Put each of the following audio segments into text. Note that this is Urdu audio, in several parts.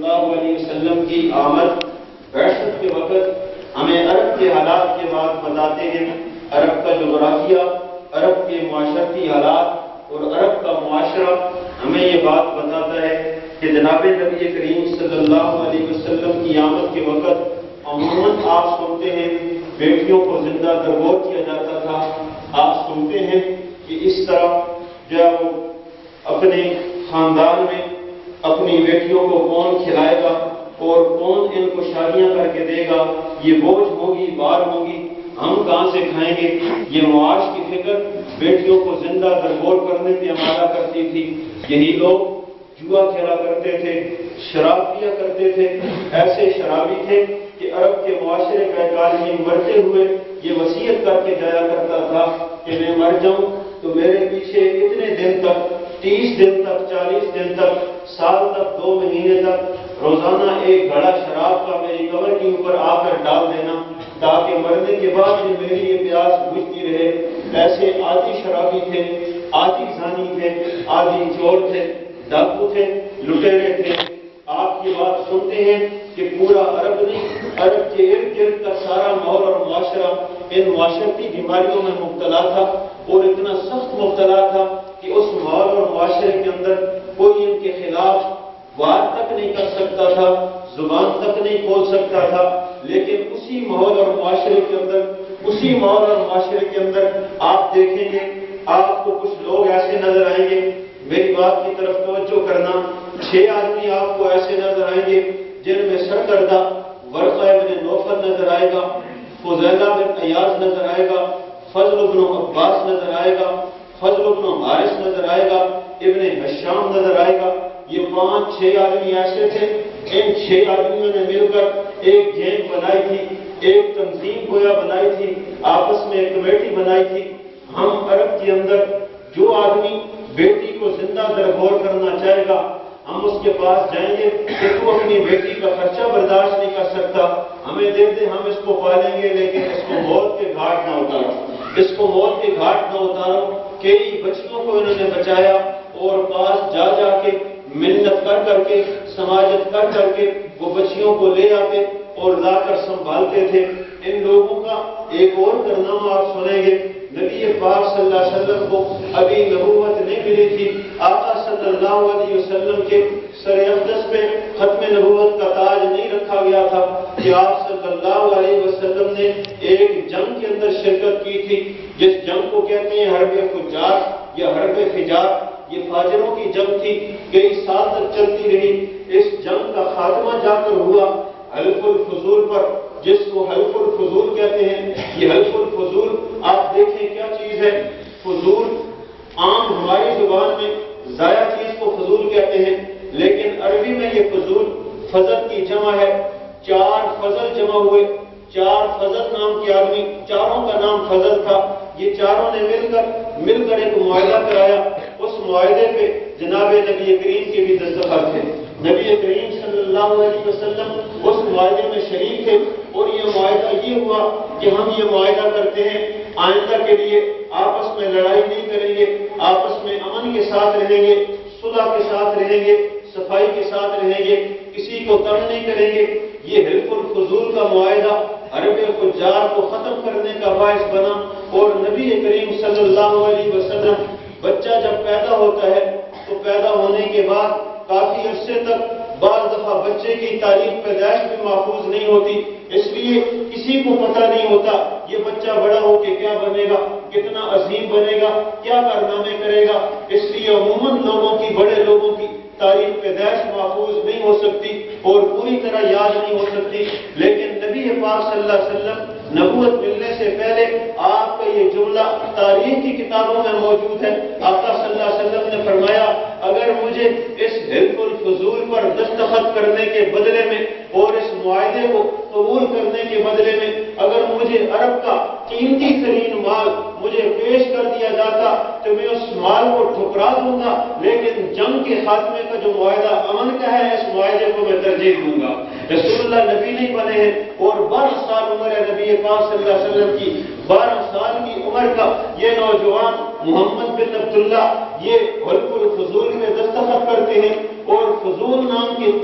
اللہ علیہ وسلم کی آمد بعثت کے وقت ہمیں عرب کے حالات کے بعد بتاتے ہیں، عرب کا جغرافیہ، عرب کے معاشرتی حالات اور عرب کا معاشرہ ہمیں یہ بات بتاتا ہے کہ جناب نبی کریم صلی اللہ علیہ وسلم کی آمد کے وقت عموماً آپ سنتے ہیں بیٹیوں کو زندہ درگور کیا جاتا تھا۔ آپ سنتے ہیں کہ اس طرح جو وہ اپنے خاندان میں اپنی بیٹیوں کو کون کھلائے گا اور کون ان کو شادیاں کر کے دے گا، یہ بوجھ ہوگی، بار ہوگی، ہم کہاں سے کھائیں گے۔ یہ معاش کی فکر بیٹیوں کو زندہ درگور کرنے پہ آمادہ کرتی تھی۔ یہی لوگ جوا کھیلا کرتے تھے، شراب پیا کرتے تھے، ایسے شرابی تھے کہ عرب کے معاشرے کا ایک آدمی مرتے ہوئے یہ وصیت کر کے جایا کرتا تھا کہ میں مر جاؤں تو میرے پیچھے اتنے دن تک، 30 دن تک، 40 دن تک، سال تک، 2 مہینے تک روزانہ ایک گھڑا شراب کا میری قبر کے اوپر آ کر ڈال دینا تاکہ مرنے کے بعد بھی میری یہ پیاس بجھتی رہے۔ ایسے عادی شرابی تھے، عادی زانی تھے، عادی چور تھے، ڈاکو تھے، لٹیرے تھے۔ آپ یہ بات سنتے ہیں کہ پورا عرب نہیں، عرب کے ارد گرد کا سارا ماحول اور معاشرہ ان معاشرتی بیماریوں میں مبتلا تھا اور اتنا سخت مبتلا تھا کہ اس ماحول اور معاشرے کے اندر کوئی ان کے خلاف وار تک نہیں کر سکتا تھا، زبان تک نہیں کھول سکتا تھا۔ لیکن اسی ماحول اور معاشرے کے اندر، اسی ماحول اور معاشرے کے اندر آپ دیکھیں گے، آپ کو کچھ لوگ ایسے نظر آئیں گے، میری بات کی طرف توجہ کرنا، 6 آدمی آپ کو ایسے نظر آئیں گے جن میں سرکردہ ورقہ ابن نوفل نظر آئے گا، فضیلہ بن ایاز نظر آئے گا، فضل بن عباس نظر آئے گا، فضل بن حارث نظر آئے گا، ابن ہشام نظر آئے گا۔ یہ 5-6 آدمی ایسے تھے، ان 6 آدمیوں نے مل کر ایک گینگ بنائی تھی، ایک تنظیم گویا بنائی تھی، آپس میں ایک کمیٹی بنائی تھی۔ ہم عرب کے اندر جو آدمی بیٹی کو زندہ درگور کرنا چاہے گا، ہم اس کے پاس جائیں گے کہ تو اپنی بیٹی کا خرچہ برداشت نہیں کر سکتا، ہمیں دے دے، ہم اس کو پالیں گے، لیکن اس کو موت کے گھاٹ نہ اتارو، اس کو موت کے گھاٹ نہ اتارو۔ کئی بچیوں کو انہوں نے بچایا اور پاس جا جا کے منت کر کر کے، سماجت کر کر کے وہ بچیوں کو لے آتے اور لا کر سنبھالتے تھے۔ ان لوگوں کا ایک اور کارنامہ آپ سنیں گے، نبی پاک صلی اللہ علیہ وسلم کو ابھی نبوت نہیں ملی تھی، آقا صلی اللہ علیہ وسلم کے سر اقدس پہ ختم نبوت کا تاج نہیں رکھا گیا تھا کہ آپ صلی اللہ علیہ وسلم نے ایک جنگ کے اندر شرکت کی تھی، جس جنگ کو کہتے ہیں حرب فجار یا حرب فجار۔ یہ فاجروں کی جنگ تھی، کئی سال تک چلتی رہی۔ اس جنگ کا خاتمہ جا کر ہوا حلف الفضول پر، جس کو حلف الفضول کہتے ہیں۔ یہ حلف الفضول آپ دیکھیں کیا چیز ہے۔ فضول عام ہماری زبان میں ضائع چیز کو فضول کہتے ہیں، لیکن عربی میں یہ فضول فضل کی جمع ہے۔ 4 فضل جمع ہوئے، 4 فضل نام کے آدمی، چاروں کا نام فضل تھا۔ یہ چاروں نے مل کر ایک معاہدہ کرایا۔ اس معاہدے پہ جناب نبی کریم کے بھی دستخط تھے۔ نبی کریم صلی اللہ علیہ وسلم اس معاہدے میں شریک تھے اور یہ معاہدہ یہ ہوا کہ ہم یہ معاہدہ کرتے ہیں آئندہ کے لیے آپس میں لڑائی نہیں کریں گے، آپس میں امن کے ساتھ رہیں گے، صلح کے ساتھ رہیں گے، صفائی کے ساتھ رہیں گے، کسی کو تنگ نہیں کریں گے۔ یہ حلف الفضول کا معاہدہ حرب فجار کو ختم کرنے کا باعث بنا اور نبی کریم صلی اللہ علیہ وسلم بچہ جب پیدا ہوتا ہے تو پیدا ہونے کے بعد کافی عرصے تک بعض دفعہ بچے کی تاریخ پیدائش بھی محفوظ نہیں ہوتی، اس لیے کسی کو پتہ نہیں ہوتا یہ بچہ بڑا ہو کے کیا بنے گا، کتنا عظیم بنے گا، کیا کارنامے کرے گا۔ اس لیے عموماً لوگوں کی، بڑے لوگوں کی تاریخ پیدائش محفوظ نہیں ہو سکتی اور پوری طرح یاد نہیں ہو سکتی۔ لیکن نبی پاک صلی اللہ علیہ وسلم نبوت ملنے سے پہلے آپ کا یہ جملہ تاریخ کی کتابوں میں موجود ہے۔ آقا صلی اللہ علیہ وسلم نے فرمایا اگر مجھے اس حلف الفضول پر دستخط کرنے کے بدلے میں اور اس معاہدے کو قبول کرنے کے بدلے میں اگر مجھے عرب کا قیمتی ترین مال مجھے پیش کر دیا جاتا تو میں اس مال کو ٹھکرا دوں گا، لیکن جنگ کے خاتمے کا جو معاہدہ امن کا ہے اس معاہدے کو میں ترجیح دوں گا۔ رسول اللہ نبی نہیں بنے ہیں اور 12 سال عمر ہے نبی پاک صلی اللہ علیہ وسلم کی، 12 سال کی عمر کا یہ نوجوان محمد بن عبداللہ یہ حلف الفضول میں دستخط کرتے ہیں اور فضول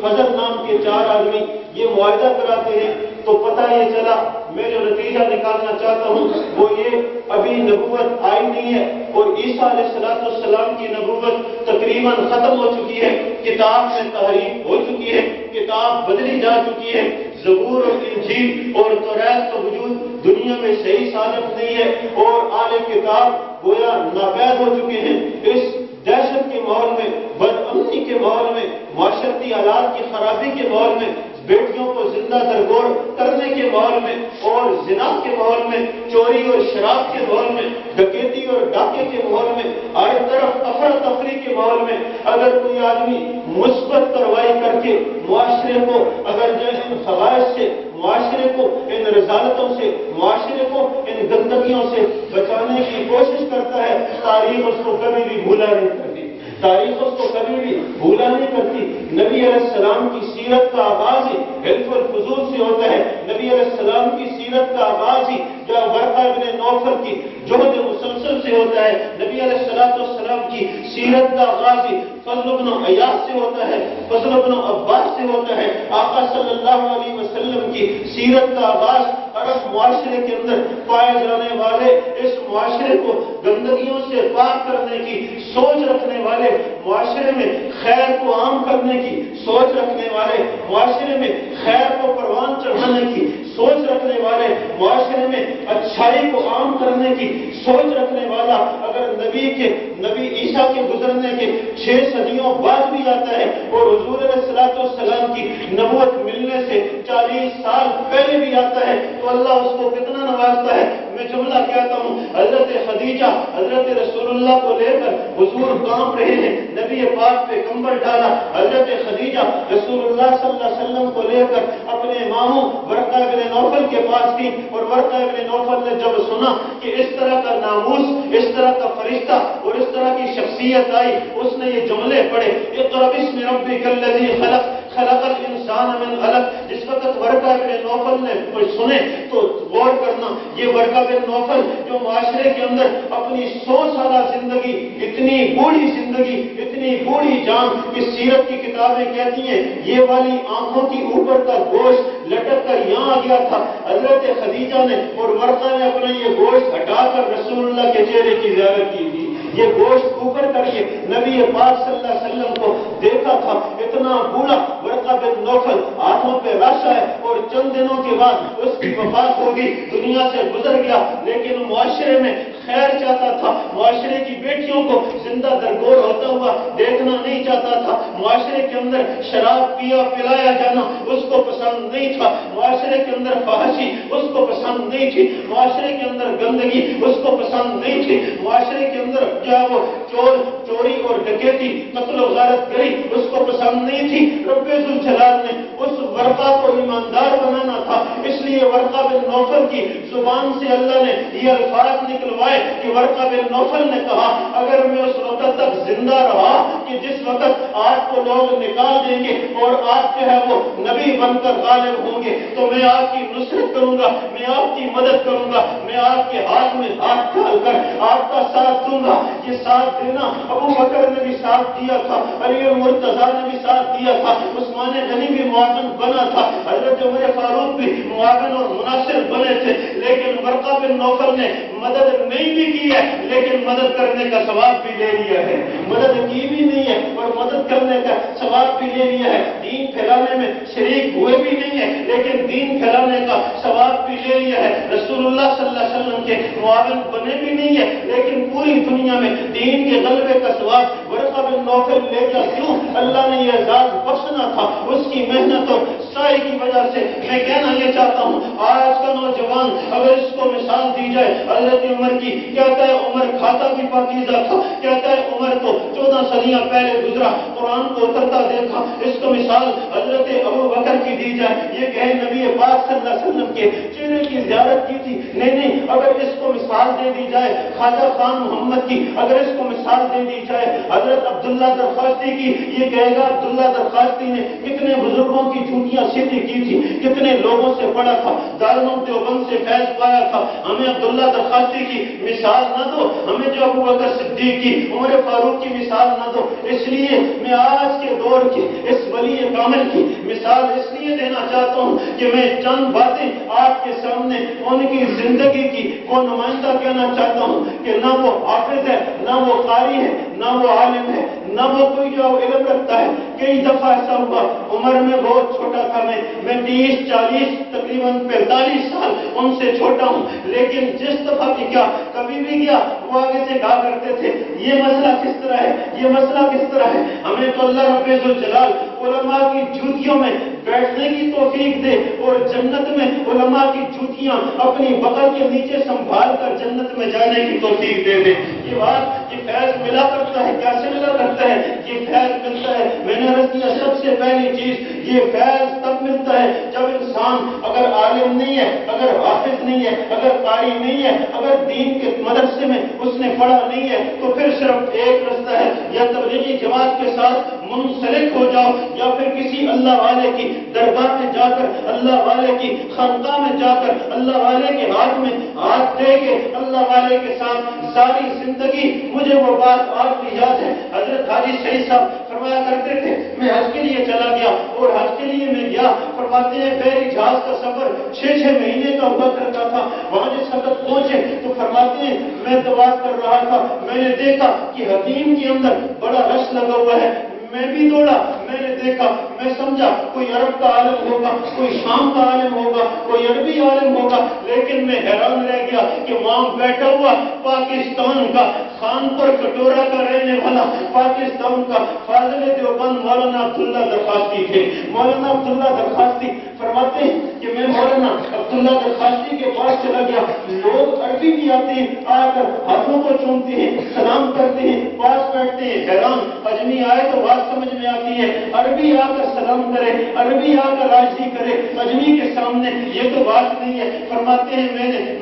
فضل نام کے 4 آدمی یہ معاہدہ کراتے ہیں. تو پتہ یہ چلا، میں جو نتیجہ نکالنا چاہتا ہوں وہ یہ، ابھی نبوت آئی نہیں ہے اور عیسیٰ علیہ السلام کی نبوت تقریباً ختم ہو چکی ہے، کتاب میں تحریف ہو چکی ہے، کتاب بدلی جا چکی ہے، زبور اور انجیل اور توریت کا وجود دنیا میں صحیح ثابت نہیں ہے اور اہل کتاب گویا ناپید ہو چکے ہیں. اس دہشت کے ماحول میں، بدامنی کے ماحول میں، معاشرتی حالات کی خرابی کے ماحول میں، بیٹیوں کو زندہ درگور کرنے کے ماحول میں اور زنا کے ماحول میں، چوری اور شراب کے ماحول میں، ڈکیتی اور ڈاکے کے ماحول میں، ہر طرف افراتفری کے ماحول میں، اگر کوئی آدمی مثبت کارروائی کر کے معاشرے کو، اگر جو ان خواہش سے، معاشرے کو ان رذالتوں سے، معاشرے کو ان گندگیوں سے بچانے کی کوشش کرتا ہے، تاریخ اس کو کبھی بھی بھولا نہیں کرتی، تاریخ اس کو کبھی بھی بھولا نہیں کرتی. نبی علیہ السلام کی سیرت کا آغاز ہی حلف الفضول سے ہوتا ہے. نبی علیہ السلام کی سیرت کا آغاز ہی جب ورقہ ابن نوفل کی جہد مسلسل سے ہوتا ہے. نبی علیہ السلام کی سیرت کا آغاز ہی فضل بن عیاض سے ہوتا ہے، فضل بن عباس سے ہوتا ہے. آقا صلی اللہ علیہ وسلم کی سیرت کا آغاز عرب معاشرے کے اندر پائے جانے والے، اس معاشرے کو گندگیوں سے پاک کرنے کی سوچ رکھنے والے، معاشرے میں خیر کو عام کرنے کی سوچ رکھنے والے، معاشرے میں خیر کو پروان چڑھانے کی سوچ رکھنے والے، معاشرے میں اچھائی کو عام کرنے کی سوچ رکھنے والا اگر نبی عیسیٰ کے گزرنے کے 6 صدیوں بعد بھی آتا ہے اور حضور علیہ السلام کی نبوت ملنے سے 40 سال پہلے بھی آتا ہے تو اللہ اس کو کتنا نوازتا ہے. میں جملہ کہتا ہوں، حضرت خدیجہ حضرت رسول اللہ کو لے کر حضور کانپ رہے ہیں، نبی پاک پہ کمبل ڈالا. حضرت خدیجہ رسول اللہ صلی اللہ علیہ وسلم کو لے کر اپنے ماموں ورقہ بن نوفل کے پاس تھی اور ورقہ بن نوفل نے جب سنا کہ اس طرح کا ناموس، اس طرح کا فرشتہ اور اس طرح کی شخصیت آئی، اس نے یہ جملے پڑھے، اقرأ باسم ربک الذی خلق الانسان من علق. جس وقت ورقہ بن نوفل نے سنے تو غور کرنا، یہ ورقہ بن نوفل جو معاشرے کے اندر اپنی 100 سالہ زندگی، اتنی بوڑھی زندگی، اتنی بوڑھی جان کہ سیرت کی کتابیں کہتی ہیں یہ والی آنکھوں کی اوپر کا گوشت لٹک کر یہاں آ گیا تھا. حضرت خدیجہ نے اور ورقہ نے اپنا یہ گوشت ہٹا کر رسول اللہ کے چہرے کی زیارت کی تھی. یہ گوشت اوپر کر کے نبی پاک صلی اللہ علیہ وسلم کو دیکھا تھا. اتنا بوڑھا ورقہ بن نوفل ہاتھوں پہ راشا ہے اور چند دنوں کے بعد اس کی وفات ہوگی، دنیا سے گزر گیا. لیکن معاشرے میں خیر چاہتا تھا، معاشرے کی بیٹیوں کو زندہ درگور ہوتا ہوا دیکھنا نہیں چاہتا تھا. معاشرے کے اندر شراب پلایا جانا اس کو پسند نہیں تھا. معاشرے کے اندر فحاشی اس کو پسند نہیں تھی. معاشرے کے اندر گندگی اس کو پسند نہیں تھی. معاشرے کے اندر کیا وہ چوری اور ڈکیتی، قتل و غارت گری اس کو پسند نہیں تھی. رب ذوالجلال نے اس ورقہ کو ایماندار بنانا تھا، اس لیے ورقہ بن نوفل کی زبان سے اللہ نے یہ الفاظ نکلوائے کہ ورقہ بن نوفل نے کہا اگر میں اس وقت تک زندہ رہا کہ جس وقت آپ کو لوگ نکال دیں گے اور آپ جو ہے وہ نبی بن کر غالب ہوں گے تو میں آپ کی نصرت کروں گا، میں آپ کی مدد کروں گا، میں آپ کے ہاتھ میں ہاتھ ڈال کر آپ کا ساتھ دوں گا. یہ ساتھ دینا ابو بکر نے بھی ساتھ دیا تھا، علی المرتضیٰ نے بھی ساتھ دیا تھا، عثمان غنی بھی معاون بنا تھا، حضرت عمر فاروق بھی معاون اور مناصر بنے تھے. لیکن ورقہ بن نوفل نے مدد نہیں بھی کی ہے لیکن مدد کرنے کا ثواب بھی لے لیا ہے. مدد کی بھی نہیں ہے اور مدد کرنے کا ثواب بھی لے لیا ہے. دین پھیلانے میں شریک ہوئے بھی نہیں ہے لیکن دین پھیلانے کا ثواب بھی لے لیا ہے. رسول اللہ صلی اللہ علیہ وسلم کے معاون بنے بھی نہیں ہے لیکن پوری دنیا میں دین کے غلبے کا ثواب ورقہ بن نوفل لے گیا. کیوں؟ اللہ نے یہ اعزاز بخشنا تھا اس کی محنت اور سعی کی وجہ سے. میں کہنا یہ چاہتا ہوں آج کا نوجوان اگر اس کو مثال دی جائے حضرت عمر کی، کہتا ہے عمر کھاتا بھی پاکیزہ تھا، کہتا ہے عمر تو 14 صدیاں پہلے گزرا، قرآن کو اترتا دیکھا. اس کو مثال حضرت ابو بکر کی دی جائے، یہ کہے نبی پاک صلی اللہ علیہ وسلم کے چہرے کی زیارت کی تھی. نہیں، اگر اس کو مثال دے دی جائے خواجہ خان محمد کی، اگر اس کو مثال دے دی جائے حضرت عبداللہ درخواستی کی، یہ کہے گا عبداللہ درخواستی نے کتنے بزرگوں کی جھوٹیاں قصیدی کی تھی, کتنے لوگوں سے پڑھا تھا, دارالعلوم دیوبند سے فیض پایا تھا. ہمیں عبداللہ درخواستی کی مثال نہ دو, ہمیں جو ابو بکر صدیق کی, عمر فاروق کی مثال نہ دو. اس لیے میں آج کے دور کے اس ولی کامل کی مثال اس لیے دینا چاہتا ہوں کہ میں چند باتیں آپ کے سامنے ان کی زندگی کی کو نمائندہ کہنا چاہتا ہوں کہ نہ وہ حافظ ہے, نہ وہ قاری ہے, نہ وہ عالم ہے, نہ وہ کوئی جو علم رکھتا ہے. کئی دفعہ ایسا ہوا, عمر میں بہت چھوٹا تھا, میں 30 40 تقریباً 45 سال ان سے چھوٹا ہوں, لیکن جس دفعہ بھی کیا کبھی بھی گیا وہ آگے سے کہا کرتے تھے یہ مسئلہ کس طرح ہے, یہ مسئلہ کس طرح ہے. ہمیں تو اللہ رب ذوالجلال علماء کی جوتیوں میں بیٹھنے کی توفیق دے اور جنت میں علماء کی جوتیاں اپنی بغل کے نیچے سنبھال کر جنت میں جانے کی توفیق دے دے. یہ بات, یہ فیض ملا کرتا ہے, کیسے ملا کرتا ہے, یہ فیض ملتا ہے. میں نے عرض کیا سب سے پہلی چیز یہ فیض تب ملتا ہے جب انسان اگر عالم نہیں ہے, اگر حافظ نہیں ہے, اگر قاری نہیں ہے, اگر دین کے مدرسے میں اس نے پڑھا نہیں ہے, تو پھر صرف ایک رستہ ہے, یا تبلیغی جماعت کے ساتھ منسلک ہو جاؤ, یا پھر کسی اللہ والے کی درگاہ میں جا کر, اللہ والے کی خانقاہ میں جا کر, اللہ والے کے ہاتھ میں ہاتھ دے کے اللہ والے کے ساتھ ساری زندگی. مجھے وہ بات آج بھی یاد ہے, حضرت حاجی شہید صاحب فرمایا کرتے تھے میں حج کے لیے چلا گیا اور حج کے لیے میں گیا, فرماتے ہیں بحری جہاز کا سفر 6 مہینے کا ہوا کرتا تھا. وہاں جس وقت پہنچے تو فرماتے ہیں میں دعا کر رہا تھا, میں نے دیکھا کہ حتیم کے اندر بڑا رش لگا ہوا ہے. میں بھی دوڑا, میں نے دیکھا, میں سمجھا کوئی عرب کا عالم ہوگا, کوئی شام کا عالم ہوگا, کوئی عربی عالم ہوگا, لیکن میں حیران رہ گیا کہ وہاں بیٹھا ہوا پاکستان کا خان پر کٹورا کا رہنے والا پاکستان کا فاضل دیوبند مولانا عبداللہ درخواستی تھے. مولانا عبداللہ درخواستی فرماتے ہیں کہ میں مولانا عبداللہ درخواستی کے پاس چلا گیا. لوگ عربی بھی آتے ہیں, آ کر ہاتھوں کو چومتے ہیں, سلام کرتے ہیں, پاس بیٹھتے ہیں. حیران, اجمی آئے تو بات سمجھ میں آتی ہے, عربی آ کر سلام کرے, عربی آ کر راضی کرے اجمی کے سامنے, یہ تو بات نہیں ہے. فرماتے ہیں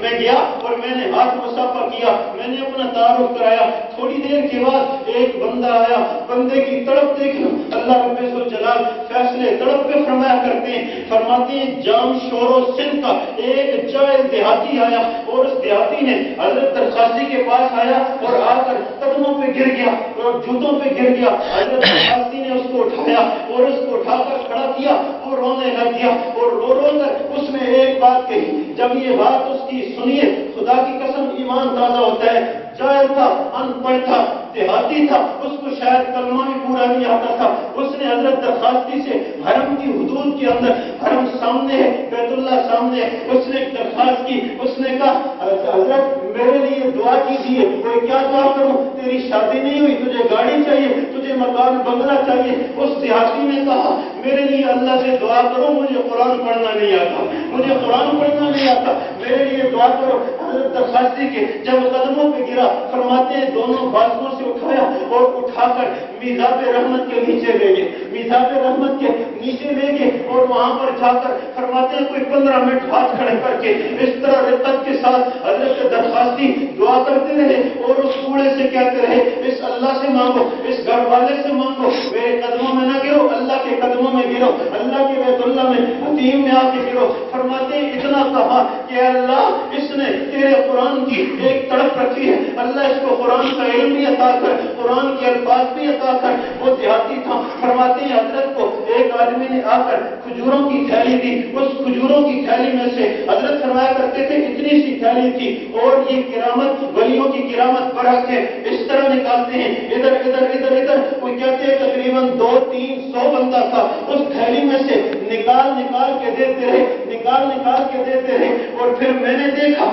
میں گیا اور میں نے ہاتھ مصافحہ کیا, میں نے اپنا تعارف کرایا. تھوڑی دیر کے بعد ایک بندہ آیا, بندے کی تڑپ دیکھنا, اللہ رب ذوالجلال فیصلے تڑپ پہ فرمایا کرتے ہیں. فرماتے ہیں جام شور و سندھ کا ایک جائز دیہاتی آیا, اور اس دیہاتی نے حضرت درخواستی کے پاس آیا اور آ کر قدموں پہ گر گیا اور جوتوں پہ گر گیا. حضرت درخواستی نے اس کو اٹھایا اور اس کو اٹھا کر کھڑا کیا اور رونے لگ گیا, اور رو کر اس نے ایک بات کہی. جب یہ بات اس کی سنیے, خدا کی قسم ایمان تازہ ہوتا ہے. جاہل تھا, ان پڑھ تھا, دیہاتی تھا, اس کو شاید کلمہ بھی پورا نہیں آتا تھا. اس نے حضرت درخواستی سے حرم کی حدود کے اندر, حرم سامنے ہے, بیت اللہ سامنے ہے, اس نے درخواست کی. اس نے کہا حضرت میرے لیے دعا کیجیے. کوئی کیا دعا کروں, تیری شادی نہیں ہوئی, تجھے گاڑی چاہیے, تجھے مکان بنگلہ چاہیے. اس دیہاتی نے کہا میرے لیے اللہ سے دعا کرو, مجھے قرآن پڑھنا نہیں آتا, مجھے قرآن پڑھنا نہیں آتا, میرے لیے دعا کرو. حضرت درخواستی کے جب قدموں پہ گرا, فرماتے ہیں دونوں بازوؤں سے اٹھایا اور اٹھا کر میزاب رحمت کے نیچے لے گئے, میزاب رحمت کے نیچے لے گئے, اور وہاں پر جا کر فرماتے ہیں کوئی 15 منٹ ہاتھ کھڑے کر کے اس طرح رقت کے ساتھ حضرت درخواستی دعا کرتے رہے, اور اس کوڑے سے کہتے رہے اس اللہ سے مانگو, اس گھر والے سے مانگو, میرے قدموں میں نہ گرو, اللہ کے قدموں میں گرو, اللہ کے بیت اللہ میں حتیم میں آ کے گرو. فرماتے ہیں اتنا کہا کہ اللہ اس نے تیرے قرآن کی ایک تڑپ رکھی ہے, اللہ اس کو قرآن کا علم بھی عطا کر, قرآن کے الفاظ بھی عطا کر. وہ دیہاتی تھا. فرماتے ہیں حضرت کو ایک آدمی نے آ کر کھجوروں کی تھیلی دی. اس کھجوروں کی تھیلی میں سے حضرت فرمایا کرتے تھے اتنی سی تھیلی تھی, اور یہ کرامت, ولیوں کی کرامت برحق ہے, اس طرح نکالتے ہیں ادھر ادھر ادھر ادھر. کوئی کہتے ہیں تقریباً 200-300 بندہ تھا. اس تھیلی میں سے نکال کے دیتے رہے, نکال کے دیتے رہے. اور پھر میں نے دیکھا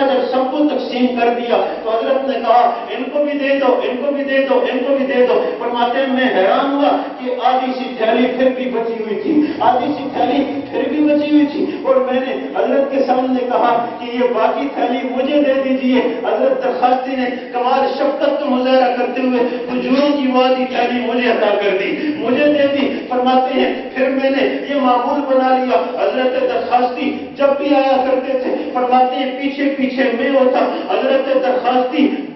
جب سب کو تقسیم کر دیا تو حضرت نے کہا ان کو بھی دے دو, ان کو بھی دے دو, ان کو بھی دے دو. فرماتے ہیں میں حیران ہوا کہ آدھی سی تھیلی پھر بھی بچی ہوئی تھی, آدھی سی تھیلی پھر بھی بچی ہوئی تھی. اور میں نے حضرت کے سامنے کہا کہ یہ باقی تھیلی مجھے دے دیجیے. حضرت درخواستی نے کمال شفقت کا مظاہرہ کرتے ہوئے کھجوروں کی وہ آدھی تھیلی مجھے عطا کر دی, مجھے دے دی. فرماتے ہیں پھر میں نے یہ معمول بنا لیا. حضرت درخواستی جب بھی آیا کرتے تھے, فرماتے ہیں پیچھے میں ہوتا. حضرت درخواستی